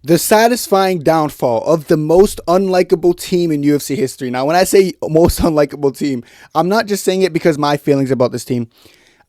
The satisfying downfall of the most unlikable team in UFC history. Now, when I say most unlikable team, I'm not just saying it because my feelings about this team.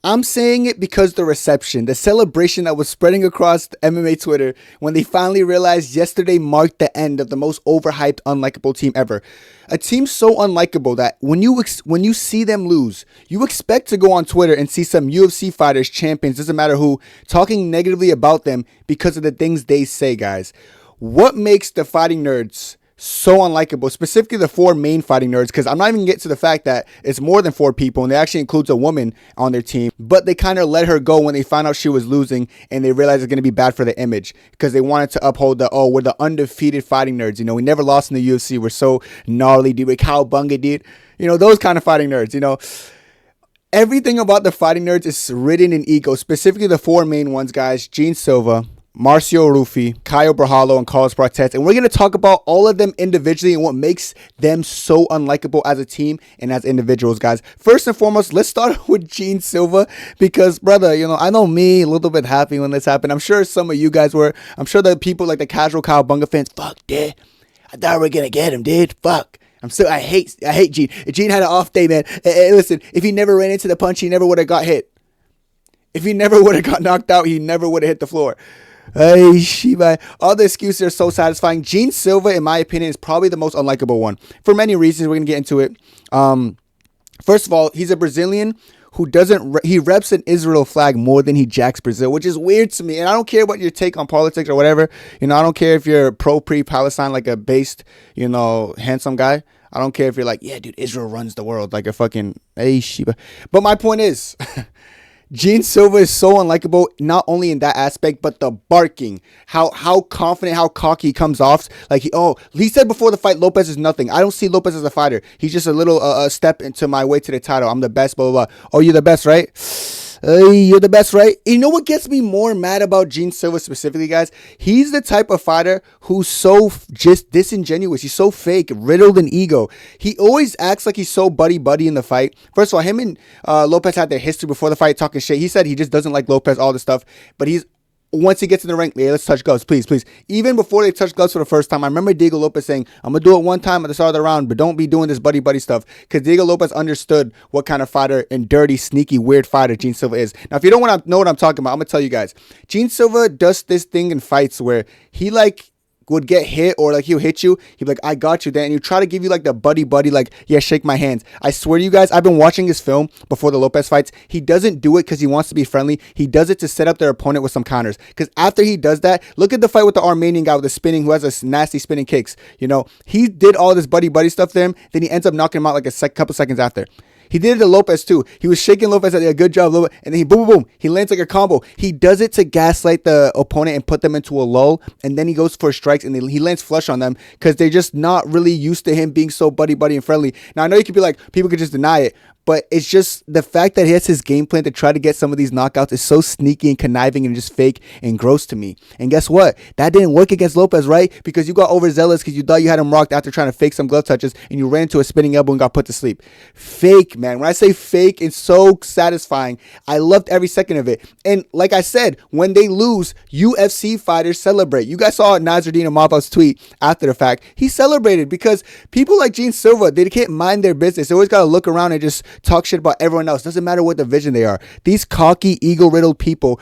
I'm saying it because the reception, the celebration that was spreading across MMA Twitter when they finally realized yesterday marked the end of the most overhyped, unlikable team ever. A team so unlikable that when you see them lose, you expect to go on Twitter and see some UFC fighters, champions, doesn't matter who, talking negatively about them because of the things they say, guys. What makes the fighting nerds so unlikable, specifically the four main fighting nerds, because I'm not even getting to the fact that it's more than four people and they actually includes a woman on their team, but they kind of let her go when they found out she was losing and they realized it's going to be bad for the image because they wanted to uphold we're the undefeated fighting nerds, we never lost in the UFC, we're so gnarly, dude, we're cowbunga, dude, those kind of fighting nerds, everything about the fighting nerds is ridden in ego, specifically the four main ones, guys: Gene Silva, Mauricio Ruffy, Caio Borralho, and Prates. And we're going to talk about all of them individually and what makes them so unlikable as a team and as individuals, guys. First and foremost, let's start with Gene Silva because, brother, I know me a little bit happy when this happened. I'm sure some of you guys were. I'm sure the people like the casual Cowabunga fans, fuck, dude. I thought we were going to get him, dude. Fuck. I hate Gene. Gene had an off day, man. Hey, listen, if he never ran into the punch, he never would have got hit. If he never would have got knocked out, he never would have hit the floor. Hey, Shiba. All the excuses are so satisfying. Gene Silva, in my opinion, is probably the most unlikable one. For many reasons, we're going to get into it. First of all, he's a Brazilian who he reps an Israel flag more than he jacks Brazil, which is weird to me. And I don't care what your take on politics or whatever. I don't care if you're pre-Palestine, like a based, handsome guy. I don't care if you're like, yeah, dude, Israel runs the world, like a fucking, hey, Shiba. But my point is, Gene Silva is so unlikable, not only in that aspect, but the barking, how confident, how cocky he comes off. Like, he said before the fight, Lopez is nothing. I don't see Lopez as a fighter. He's just a little step into my way to the title. I'm the best, blah, blah, blah. Oh, you're the best, right? You're the best, right? You know what gets me more mad about Gene Silva specifically, guys? He's the type of fighter who's so just disingenuous. He's so fake, riddled in ego. He always acts like he's so buddy-buddy in the fight. First of all, him and Lopez had their history before the fight talking shit. He said he just doesn't like Lopez, all this stuff. But once he gets in the ring, yeah, let's touch gloves, please. Even before they touch gloves for the first time, I remember Diego Lopez saying, I'm going to do it one time at the start of the round, but don't be doing this buddy-buddy stuff. Because Diego Lopez understood what kind of fighter and dirty, sneaky, weird fighter Gene Silva is. Now, if you don't want to know what I'm talking about, I'm going to tell you guys. Gene Silva does this thing in fights where he, would get hit or he'll hit you. He'd be like, I got you, Dan. And you try to give you the buddy, like, yeah, shake my hands. I swear to you guys, I've been watching his film before the Lopez fights. He doesn't do it because he wants to be friendly. He does it to set up their opponent with some counters. Because after he does that, look at the fight with the Armenian guy with the spinning, who has a nasty spinning kicks. He did all this buddy stuff to him. Then he ends up knocking him out a couple seconds after. He did it to Lopez too. He was shaking Lopez at a good job, and then he boom. He lands like a combo. He does it to gaslight the opponent and put them into a lull, and then he goes for strikes and he lands flush on them because they're just not really used to him being so buddy and friendly. Now I know you could be like, people could just deny it, but it's just the fact that he has his game plan to try to get some of these knockouts is so sneaky and conniving and just fake and gross to me. And guess what? That didn't work against Lopez, right? Because you got overzealous because you thought you had him rocked after trying to fake some glove touches and you ran into a spinning elbow and got put to sleep. Fake, man. When I say fake, it's so satisfying. I loved every second of it. And like I said, when they lose, UFC fighters celebrate. You guys saw Nasruddin Imavov's tweet after the fact. He celebrated because people like Gene Silva, they can't mind their business. They always got to look around and just talk shit about everyone else. Doesn't matter what division they are. These cocky, ego-riddled people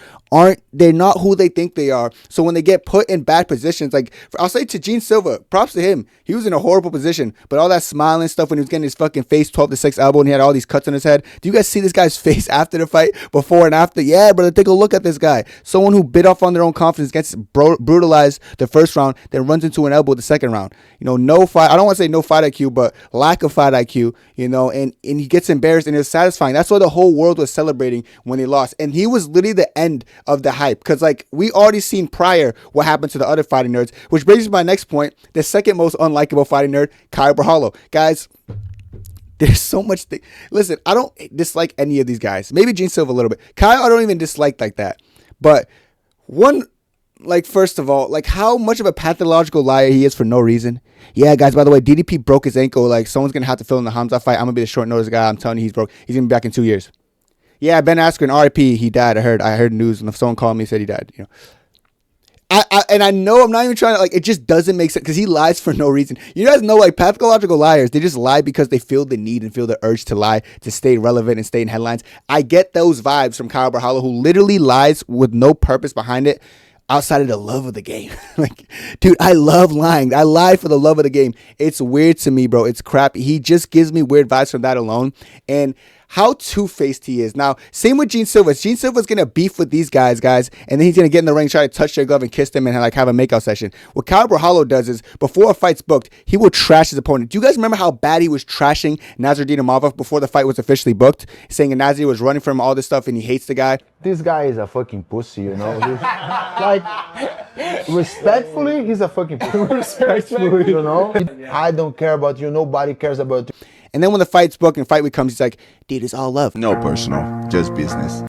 they're not who they think they are. So when they get put in bad positions, I'll say to Gene Silva, props to him. He was in a horrible position, but all that smiling stuff when he was getting his fucking face 12-6 elbow and he had all these cuts on his head. Do you guys see this guy's face after the fight, before and after? Yeah, brother, take a look at this guy. Someone who bit off on their own confidence, gets brutalized the first round, then runs into an elbow the second round. No fight. I don't want to say no fight IQ, but lack of fight IQ, and he gets embarrassed and it's satisfying. That's why the whole world was celebrating when he lost. And he was literally the end of the hype because we already seen prior what happened to the other fighting nerds, which brings me to my next point. The second most unlikable fighting nerd, Caio Borralho. Guys, there's so much listen, I don't dislike any of these guys. Maybe Gene Silva a little bit. Caio I don't even dislike like that. But first of all, how much of a pathological liar he is for no reason. Yeah, guys, by the way, DDP broke his ankle. Someone's going to have to fill in the Hamza fight. I'm going to be the short notice guy. I'm telling you, he's broke. He's going to be back in 2 years. Yeah, Ben Askren, RIP, he died. I heard news, and if someone called me, said he died. I know I'm not even trying to, like, it just doesn't make sense because he lies for no reason. You guys know, like, pathological liars, they just lie because they feel the need and feel the urge to lie to stay relevant and stay in headlines. I get those vibes from Caio Borralho, who literally lies with no purpose behind it outside of the love of the game. Like, dude, I love lying. I lie for the love of the game. It's weird to me, bro. It's crap. He just gives me weird vibes from that alone. And how two-faced he is. Now, same with Gene Silva. Gene Silva's going to beef with these guys, and then he's going to get in the ring, try to touch their glove and kiss them and like have a makeout session. What Caio Borralho does is, before a fight's booked, he will trash his opponent. Do you guys remember how bad he was trashing Nasruddin Imavov before the fight was officially booked? Saying Nasruddin was running from all this stuff and he hates the guy. This guy is a fucking pussy, you know? Like, respectfully, he's a fucking pussy. Respectfully, you know? I don't care about you. Nobody cares about you. And then when the fight's booked and fight week comes, he's like, dude, it's all love. No personal, just business.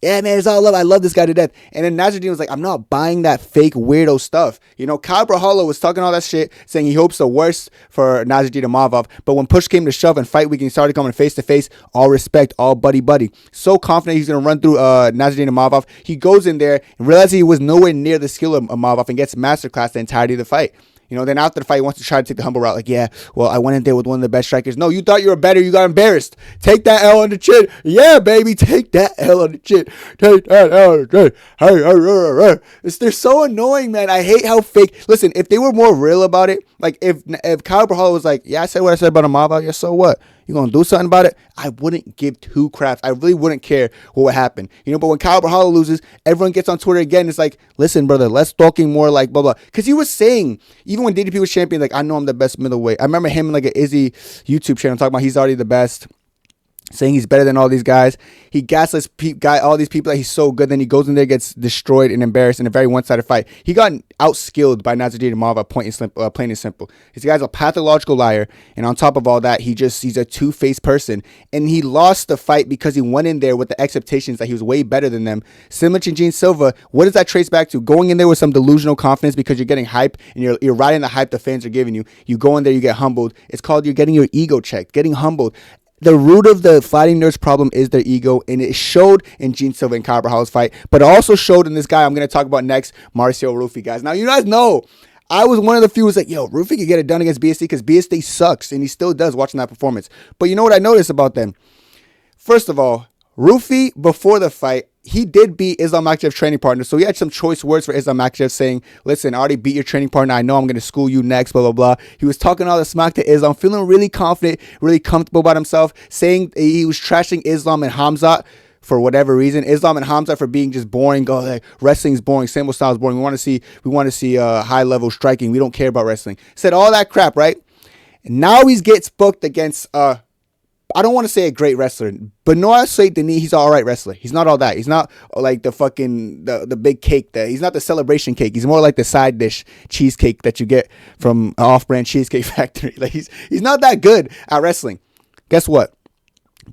Yeah, man, it's all love. I love this guy to death. And then Nasruddin was like, I'm not buying that fake weirdo stuff. You know, Caio Borralho was talking all that shit, saying he hopes the worst for Nasruddin Imavov. But when push came to shove and fight week and he started coming face to face, all respect, all buddy. So confident he's going to run through Nasruddin Imavov. He goes in there and realizes he was nowhere near the skill of Imavov and gets masterclass the entirety of the fight. You know, then after the fight, he wants to try to take the humble route. Like, yeah, well, I went in there with one of the best strikers. No, you thought you were better. You got embarrassed. Take that L on the chin. Yeah, baby, take that L on the chin. Take that L on the chin. They're so annoying, man. I hate how fake. Listen, if they were more real about it, like if Caio Borralho was like, yeah, I said what I said about Imavov. Yeah, so what? You gonna do something about it? I wouldn't give two craps. I really wouldn't care what would happen. You know, but when Caio Borralho loses, everyone gets on Twitter again. It's like, listen, brother, let's talking more like blah, blah. Because he was saying, even when DDP was champion, like, I know I'm the best middleweight. I remember him in like an Izzy YouTube channel talking about he's already the best, saying he's better than all these guys. He gaslights all these people that he's so good. Then he goes in there, gets destroyed and embarrassed in a very one-sided fight. He got outskilled by Nasruddin Imavov, plain and simple. This guy's a pathological liar, and on top of all that, he's a two-faced person. And he lost the fight because he went in there with the expectations that he was way better than them. Similar to Gene Silva, what does that trace back to? Going in there with some delusional confidence because you're getting hype and you're riding the hype the fans are giving you. You go in there, you get humbled. It's called you're getting your ego checked, getting humbled. The root of the fighting nerds problem is their ego, and it showed in Gene Silva and Caio Borralho's fight, but it also showed in this guy I'm going to talk about next, Mauricio Ruffy, guys. Now, you guys know, I was one of the few who was like, yo, Ruffy could get it done against BSD because BSD sucks, and he still does watching that performance. But you know what I noticed about them? First of all, Ruffy, before the fight, he did beat Islam Makhachev's training partner, so he had some choice words for Islam Makhachev saying, listen, I already beat your training partner. I know I'm going to school you next, blah, blah, blah. He was talking all the smack to Islam, feeling really confident, really comfortable about himself, saying he was trashing Islam and Hamzat for whatever reason. Islam and Hamzat for being just boring. Oh, like, wrestling's boring. Sambo style is boring. We want to see high-level striking. We don't care about wrestling. Said all that crap, right? And now he gets booked against I don't want to say a great wrestler. Benoit Saint-Denis, he's an all right wrestler. He's not all that. He's not like the big cake. He's not the celebration cake. He's more like the side dish cheesecake that you get from an off-brand Cheesecake Factory. Like he's not that good at wrestling. Guess what?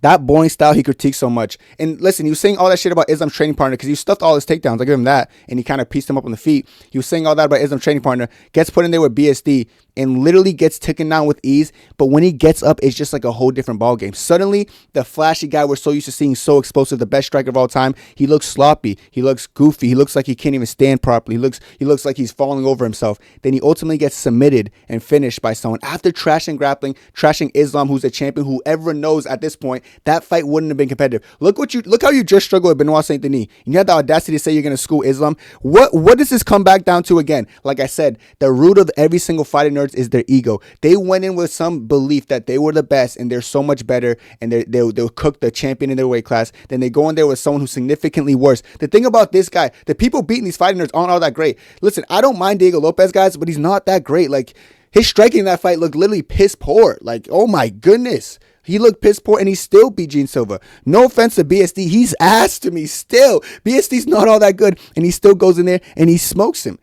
That boring style he critiques so much. And listen, he was saying all that shit about Islam's training partner because he stuffed all his takedowns. I give him that. And he kind of pieced him up on the feet. He was saying all that about Islam's training partner. Gets put in there with BSD and literally gets taken down with ease. But when he gets up, it's just like a whole different ballgame. Suddenly, the flashy guy we're so used to seeing, so explosive, the best striker of all time, he looks sloppy. He looks goofy. He looks like he can't even stand properly. He looks like he's falling over himself. Then he ultimately gets submitted and finished by someone. After trashing grappling, trashing Islam, who's a champion, who everyone knows at this point, that fight wouldn't have been competitive. Look how you just struggled with Benoit Saint-Denis. And you had the audacity to say you're going to school Islam. What does this come back down to again? Like I said, the root of every single fighting nerds is their ego. They went in with some belief that they were the best and they're so much better and they'll cook the champion in their weight class. Then they go in there with someone who's significantly worse. The thing about this guy, the people beating these fighting nerds aren't all that great. Listen, I don't mind Diego Lopez, guys, but he's not that great. Like, his striking in that fight looked literally piss poor. Like, oh my goodness. He looked piss poor and he still beat Gene Silva. No offense to BSD. He's ass to me still. BSD's not all that good and he still goes in there and he smokes him.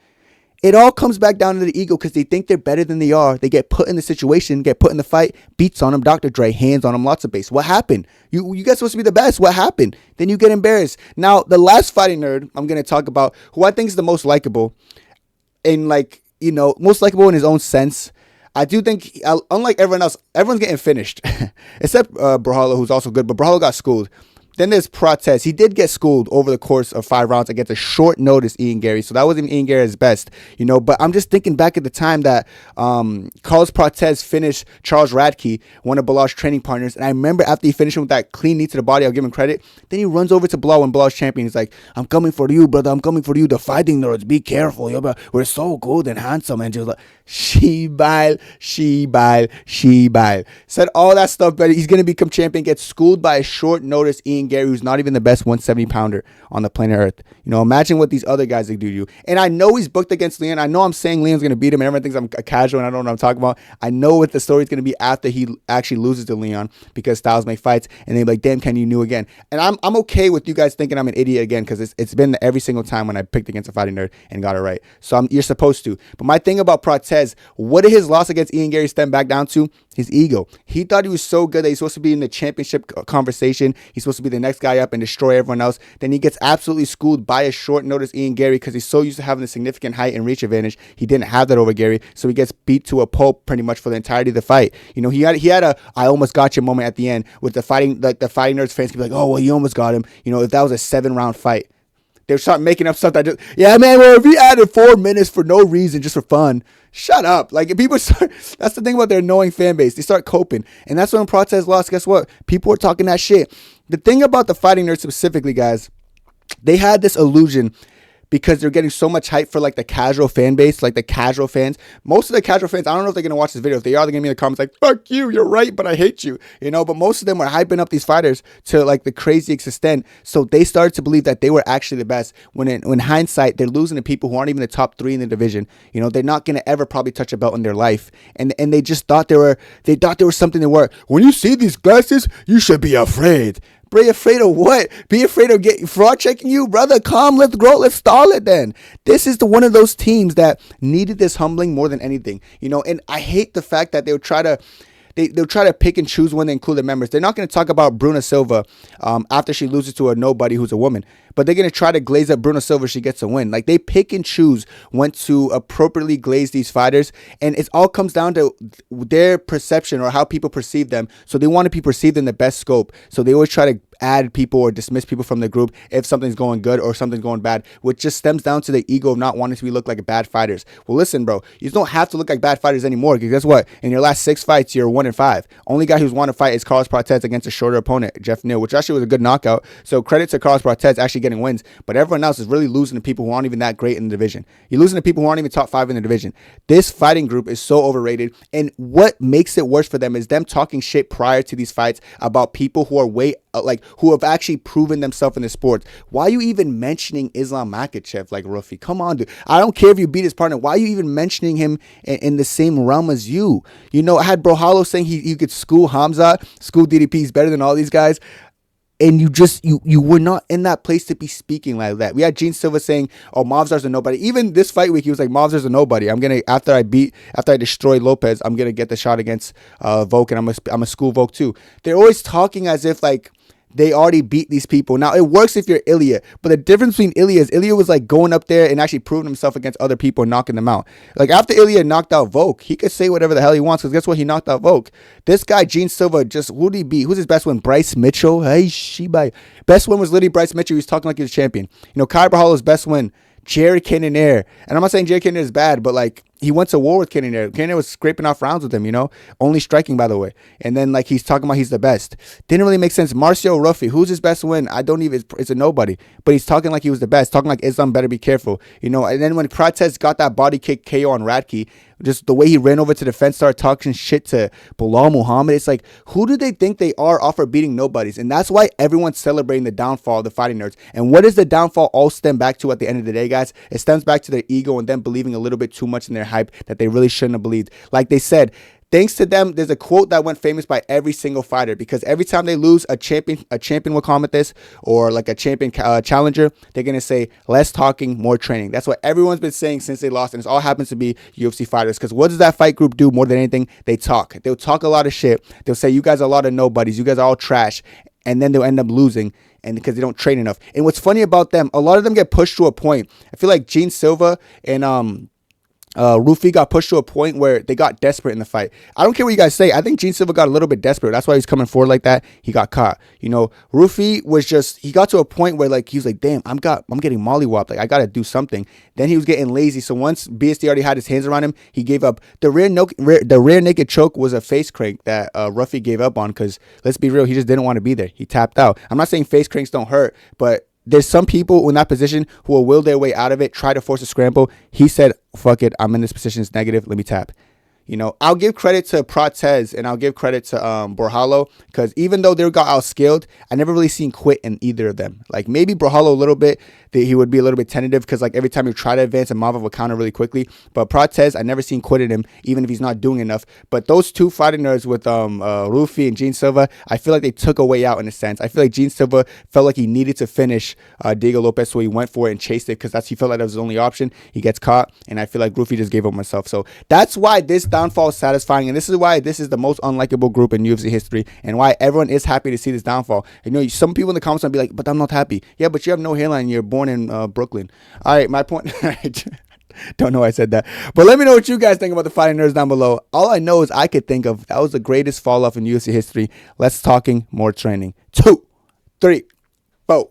It all comes back down to the ego because they think they're better than they are. They get put in the situation, get put in the fight, beats on them, Dr. Dre, hands on them, lots of base. What happened? You guys supposed to be the best. What happened? Then you get embarrassed. Now, the last fighting nerd I'm going to talk about, who I think is the most likable, and most likable in his own sense. I do think, unlike everyone else, everyone's getting finished. Except Borralho, who's also good, but Borralho got schooled. Then there's Prates. He did get schooled over the course of 5 rounds against a short notice Ian Gary. So that wasn't Ian Gary's best, but I'm just thinking back at the time that Carlos Prates finished Charles Radke, one of Bilal's training partners. And I remember after he finished him with that clean knee to the body, I'll give him credit. Then he runs over to Bilal when Bilal's champion. He's like, I'm coming for you, brother. I'm coming for you. The fighting nerds, be careful. We're so good and handsome. And just like, Shibal. Said all that stuff, but he's going to become champion, gets schooled by a short notice Ian Gary, who's not even the best 170 pounder on the planet Earth. Imagine what these other guys do to you. And I know he's booked against Leon. I know I'm saying Leon's going to beat him and everyone thinks I'm a casual and I don't know what I'm talking about. I know what the story's going to be after he actually loses to Leon, because styles make fights, and they're like, damn, can you knew again? And I'm okay with you guys thinking I'm an idiot again, because it's been every single time when I picked against a fighting nerd and got it right. So you're supposed to. But my thing about Prates, what did his loss against Ian Gary stem back down to? His ego. He thought he was so good that he's supposed to be in the championship conversation. He's supposed to be the next guy up and destroy everyone else. Then he gets absolutely schooled by a short notice Ian Gary, because he's so used to having a significant height and reach advantage. He didn't have that over Gary, so he gets beat to a pulp pretty much for the entirety of the fight. He had a I almost got you moment at the end with the fighting nerds fans could be like, oh well, you almost got him. If that was a 7-round fight. They start making up stuff that if he added 4 minutes for no reason, just for fun, shut up. Like, people start, that's the thing about their annoying fan base. They start coping. And that's when Prates lost. Guess what? People are talking that shit. The thing about the fighting nerds specifically, guys, they had this illusion, because they're getting so much hype for like the casual fan base, like the casual fans. Most of the casual fans, I don't know if they're going to watch this video. If they are, they're going to be in the comments like, fuck you, you're right, but I hate you. But most of them were hyping up these fighters to like the craziest extent. So they started to believe that they were actually the best. When in hindsight, they're losing to people who aren't even the top 3 in the division. They're not going to ever probably touch a belt in their life. And they just thought they were something they were. When you see these glasses, you should be afraid. Be afraid of what? Be afraid of getting fraud checking you? Brother, come, let's grow, let's stall it then. This is one of those teams that needed this humbling more than anything. And I hate the fact that they'll try to pick and choose when they include the members. They're not going to talk about Bruna Silva after she loses to a nobody who's a woman. But they're going to try to glaze up Bruna Silva if she gets a win. Like, they pick and choose when to appropriately glaze these fighters. And it all comes down to their perception or how people perceive them. So they want to be perceived in the best scope. So they always try to add people or dismiss people from the group if something's going good or something's going bad, which just stems down to the ego of not wanting to look like bad fighters. Well, listen, bro, you don't have to look like bad fighters anymore, because guess what? In your last 6 fights, you're 1-5. Only guy who's won a fight is Carlos Prates against a shorter opponent, Jeff Neal, which actually was a good knockout. So credit to Carlos Prates actually getting wins, but everyone else is really losing to people who aren't even that great in the division. You're losing to people who aren't even top 5 in the division. This fighting group is so overrated, and what makes it worse for them is them talking shit prior to these fights about people who are who have actually proven themselves in the sport. Why are you even mentioning Islam Makhachev like Ruffy? Come on, dude. I don't care if you beat his partner. Why are you even mentioning him in the same realm as you? I had Borralho saying he could school Hamza, school DDP. He's better than all these guys. And you were not in that place to be speaking like that. We had Gene Silva saying, oh, Mavzar's a nobody. Even this fight week, he was like, Mavzar's a nobody. After I destroy Lopez, I'm going to get the shot against Volk, and I'm a school Volk too. They're always talking as if like they already beat these people. Now, it works if you're Ilya, but the difference between Ilya is Ilya was like going up there and actually proving himself against other people and knocking them out. Like, after Ilya knocked out Volk, he could say whatever the hell he wants, because guess what? He knocked out Volk. This guy, Gene Silva, who did he beat? Who's his best win? Bryce Mitchell? Hey, Shibai. Best win was literally Bryce Mitchell. He was talking like he was a champion. Caio Borralho's best win, Jared Cannonier. And I'm not saying Jared Cannonier is bad, but like, he went to war with Cannonier. Cannonier was scraping off rounds with him, only striking, by the way. And then like, he's talking about he's the best. Didn't really make sense. Mauricio Ruffy, who's his best win? It's a nobody. But he's talking like he was the best, talking like Islam better be careful, And then when Prates got that body kick KO on Radke, just the way he ran over to the fence, started talking shit to Bilal Muhammad. It's like, who do they think they are off of beating nobodies? And that's why everyone's celebrating the downfall of the fighting nerds. And what does the downfall all stem back to at the end of the day, guys? It stems back to their ego and them believing a little bit too much in their hype that they really shouldn't have believed. Like they said, thanks to them, there's a quote that went famous by every single fighter, because every time they lose a champion will comment this, or like a champion challenger, they're going to say, less talking, more training. That's what everyone's been saying since they lost, and it all happens to be UFC fighters, because what does that fight group do more than anything? They talk. They'll talk a lot of shit. They'll say, you guys are a lot of nobodies. You guys are all trash. And then they'll end up losing, and because they don't train enough. And what's funny about them, a lot of them get pushed to a point. I feel like Gene Silva and Ruffy got pushed to a point where they got desperate in the fight. I don't care what you guys say. I think Gene Silva got a little bit desperate. That's why he's coming forward like that. He got caught. Ruffy was he got to a point where like he was like, damn, I'm getting mollywopped. Like I gotta do something. Then he was getting lazy. So once BSD already had his hands around him, he gave up. The rear naked choke was a face crank that Ruffy gave up on because let's be real, he just didn't want to be there. He tapped out. I'm not saying face cranks don't hurt, but there's some people in that position who will will their way out of it, try to force a scramble. He said, fuck it, I'm in this position, it's negative, let me tap. I'll give credit to Prates and I'll give credit to Borralho because even though they got outskilled, I never really seen quit in either of them. Like maybe Borralho a little bit, he would be a little bit tentative because like every time you try to advance, a Mava will counter really quickly. But Prates, I never seen quit in him, even if he's not doing enough. But those two fighting nerds with Ruffy and Gene Silva, I feel like they took a way out in a sense. I feel like Gene Silva felt like he needed to finish Diego Lopez, so he went for it and chased it because he felt like that was his only option. He gets caught, and I feel like Ruffy just gave up himself. So that's why this downfall is satisfying, and this is why this is the most unlikable group in UFC history, and why everyone is happy to see this downfall. Some people in the comments will be like, but I'm not happy. Yeah, but you have no hairline. You're born in Brooklyn. All right, my point. Don't know why I said that. But let me know what you guys think about the fighting nerds down below. All I know is I could think of that was the greatest fall off in UFC history. Less talking, more training. 2, 3, 4.